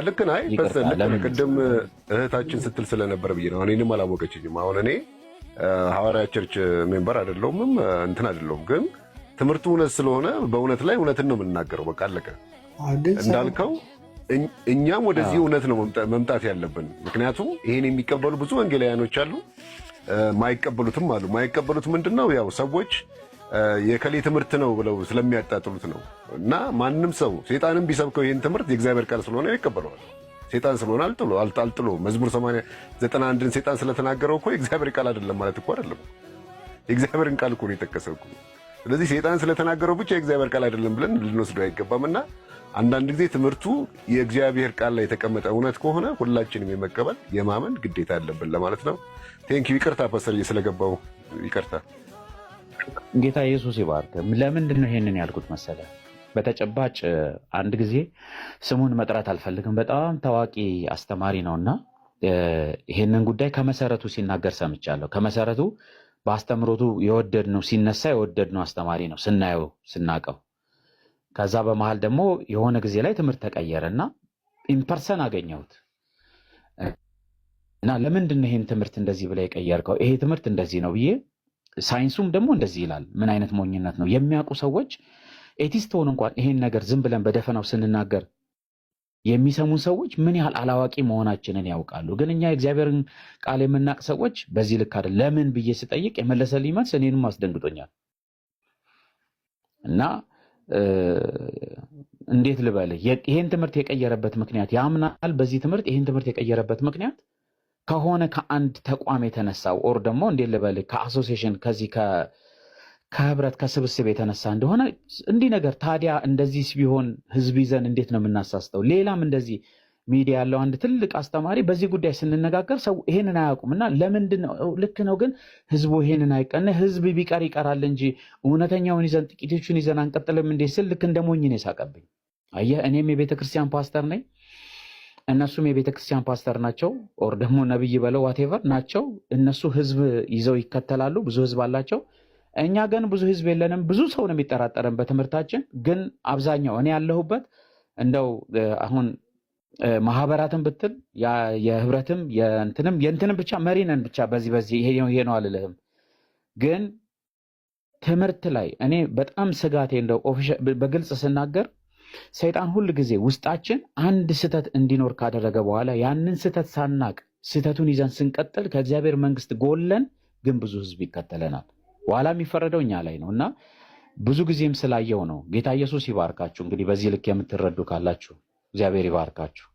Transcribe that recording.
ልክ ነህ። ቅድም እህታችን ስትል ስለነበር ብዬ ነው። እኔንም አላወቀችኝም። አሁን እኔ ሐዋርያ ቸርች ሜምበር አይደለሁም እንትን አይደለሁም፣ ግን ትምህርቱ እውነት ስለሆነ በእውነት ላይ እውነትን ነው የምንናገረው። በቃ አለቀ። እንዳልከው እኛም ወደዚህ እውነት ነው መምጣት ያለብን። ምክንያቱም ይሄን የሚቀበሉ ብዙ ወንጌላውያኖች አሉ፣ ማይቀበሉትም አሉ። ማይቀበሉት ምንድነው? ያው ሰዎች የከሌ ትምህርት ነው ብለው ስለሚያጣጥሉት ነው። እና ማንም ሰው ሴጣንም ቢሰብከው ይሄን ትምህርት የእግዚአብሔር ቃል ስለሆነ ይቀበለዋል። ሴጣን ስለሆነ አልጥሎ መዝሙር 91ን ሴጣን ስለተናገረው እኮ የእግዚአብሔር ቃል አይደለም ማለት እኮ አይደለም። የእግዚአብሔርን ቃል እኮ ነው የጠቀሰው እኮ። ስለዚህ ሴጣን ስለተናገረው ብቻ የእግዚአብሔር ቃል አይደለም ብለን ልንወስደው አይገባምና አንዳንድ ጊዜ ትምህርቱ የእግዚአብሔር ቃል ላይ የተቀመጠ እውነት ከሆነ ሁላችንም የመቀበል የማመን ግዴታ አለብን ለማለት ነው። ቴንኪው። ይቅርታ ፓስተር ስለገባው ይቅርታ። ጌታ ኢየሱስ ይባርክ። ለምንድን ነው ይሄንን ያልኩት መሰለ? በተጨባጭ አንድ ጊዜ ስሙን መጥራት አልፈልግም፣ በጣም ታዋቂ አስተማሪ ነውና ይሄንን ጉዳይ ከመሰረቱ ሲናገር ሰምቻለሁ። ከመሰረቱ በአስተምሮቱ የወደድነው ሲነሳ የወደድነው አስተማሪ ነው ስናየው ስናቀው። ከዛ በመሃል ደግሞ የሆነ ጊዜ ላይ ትምህርት ተቀየረና ኢምፐርሰን አገኘሁት እና ለምንድን ነው ይሄን ትምህርት እንደዚህ ብለህ የቀየርከው? ይሄ ትምህርት እንደዚህ ነው ብዬ ሳይንሱም ደግሞ እንደዚህ ይላል። ምን አይነት ሞኝነት ነው! የሚያውቁ ሰዎች ኤቲስት ሆነው እንኳን ይሄን ነገር ዝም ብለን በደፈናው ስንናገር የሚሰሙን ሰዎች ምን ያህል አላዋቂ መሆናችንን ያውቃሉ። ግን እኛ የእግዚአብሔርን ቃል የምናውቅ ሰዎች በዚህ ልክ አይደል። ለምን ብዬ ስጠይቅ የመለሰልኝ መልስ እኔንም አስደንግጦኛል። እና እንዴት ልበልህ፣ ይሄን ትምህርት የቀየረበት ምክንያት ያምናል። በዚህ ትምህርት ይሄን ትምህርት የቀየረበት ምክንያት ከሆነ ከአንድ ተቋም የተነሳው ኦር ደግሞ እንዴት ልበልህ ከአሶሲዬሽን ከዚህ ከህብረት ከስብስብ የተነሳ እንደሆነ እንዲህ ነገር ታዲያ እንደዚህ ቢሆን ህዝብ ይዘን እንዴት ነው የምናሳስተው? ሌላም እንደዚህ ሚዲያ ያለው አንድ ትልቅ አስተማሪ በዚህ ጉዳይ ስንነጋገር ሰው ይሄንን አያውቁምና ለምንድን ነው ልክ ነው ግን ህዝቡ ይሄንን አይቀነ ህዝብ ቢቀር ይቀራል እንጂ እውነተኛውን ይዘን ጥቂቶቹን ይዘን አንቀጥልም እንዴ ስል ልክ እንደሞኝ ነው የሳቀብኝ። አየህ እኔም የቤተክርስቲያን ፓስተር ነኝ፣ እነሱም የቤተክርስቲያን ፓስተር ናቸው፣ ኦር ደግሞ ነብይ በለው ዋቴቨር ናቸው። እነሱ ህዝብ ይዘው ይከተላሉ፣ ብዙ ህዝብ አላቸው። እኛ ግን ብዙ ህዝብ የለንም። ብዙ ሰው ነው የሚጠራጠረን በትምህርታችን። ግን አብዛኛው እኔ ያለሁበት እንደው አሁን ማህበራትን ብትል የህብረትም የእንትንም ብቻ መሪ ነን ብቻ በዚህ ይሄ ነው አልልህም። ግን ትምህርት ላይ እኔ በጣም ስጋቴ እንደው በግልጽ ስናገር ሰይጣን ሁል ጊዜ ውስጣችን አንድ ስህተት እንዲኖር ካደረገ በኋላ ያንን ስህተት ሳናቅ ስህተቱን ይዘን ስንቀጥል ከእግዚአብሔር መንግስት ጎለን ግን ብዙ ህዝብ ይከተለናል። ኋላ የሚፈረደው እኛ ላይ ነው እና ብዙ ጊዜም ስላየው ነው። ጌታ ኢየሱስ ይባርካችሁ። እንግዲህ በዚህ ልክ የምትረዱ ካላችሁ እግዚአብሔር ይባርካችሁ።